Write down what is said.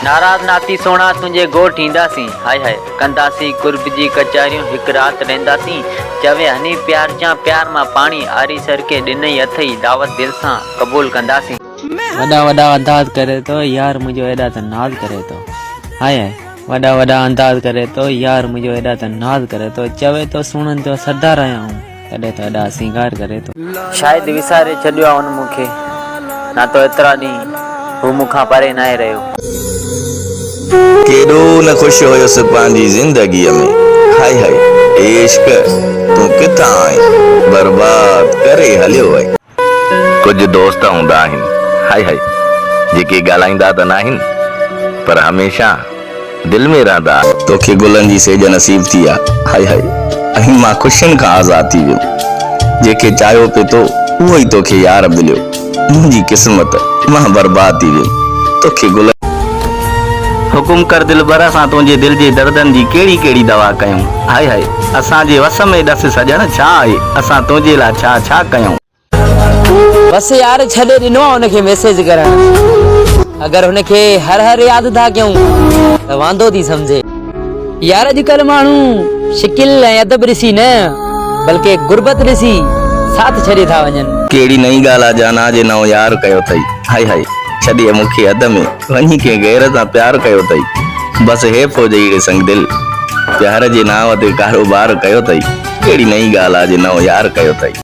नाराज नाती सोना तुझे गोठ ईंदासीं हाय हाय कंदासीं कुर्ब जी कचारियूं हिक रात रहंदासीं चवे हनी प्यार जा प्यार मां पानी आरी सर के ॾिनई अथई दावत दिल सां क़बूल कंदासीं। वॾा वॾा अंदाज करे तो यार मुझो एॾा त नाज़ करे तो हाय हाय वॾा वॾा अंदाज करे तो यार मुझो एॾा त नाज़ करे तो चवे तो सुणन जो सरदार आया हूं कॾहिं त एॾा सिंगार करे तो शायद विसारे छॾियो आहे हुन मूंखे ना तो एतिरा ॾींहं हू मूंखां परे नाहे रहियो। केॾो न ख़ुशि हुयुसि पंहिंजी ज़िंदगीअ में हाय हाय इश्क तूं किथां आहीं बर्बाद करे हलियो वई। कुझु दोस्त हूंदा आहिनि हाय हाय जेके ॻाल्हाईंदा त नाहिनि पर हमेशा दिल में रहंदा। तोखे गुलनि जी सेज नसीब थी आहे हाय हाय ऐं मां ख़ुशियुनि खां आज़ाद थी वियुमि जेके चाहियो पिए थो उहो ई तोखे यार मिलियो मुंहिंजी क़िस्मत मां बर्बाद थी वियुमि तोखे गुल हुकुम कर दिल बर असां तुंहिंजे दिल जे दर्दनि जी कहिड़ी कहिड़ी दवा कयूं हाय हाय असांजे वस में ॾस सजण छा आहे असां तुंहिंजे लाइ छा छा कयूं। बस यार छॾे ॾिनो आहे हुनखे मैसेज करण अगर हुनखे हर हर यादि था कयूं त वांदो थी समझे यार अॼुकल्ह माण्हू शिकिल ऐं अदब ॾिसी न बल्कि गुरबत ॾिसी साथ छॾे था वञनि। कहिड़ी नई ॻाल्हि आहे जाना जे नओं यार कयो अथई हाय हाय छॾे मूंखे अध में वञी कंहिं गैर सां प्यार कयो अथई बसि हे फौज अहिड़े संग दिल प्यार जे नाव ते कारोबार कयो अथई कहिड़ी नई ॻाल्हि आहे जे नओं यार कयो अथई।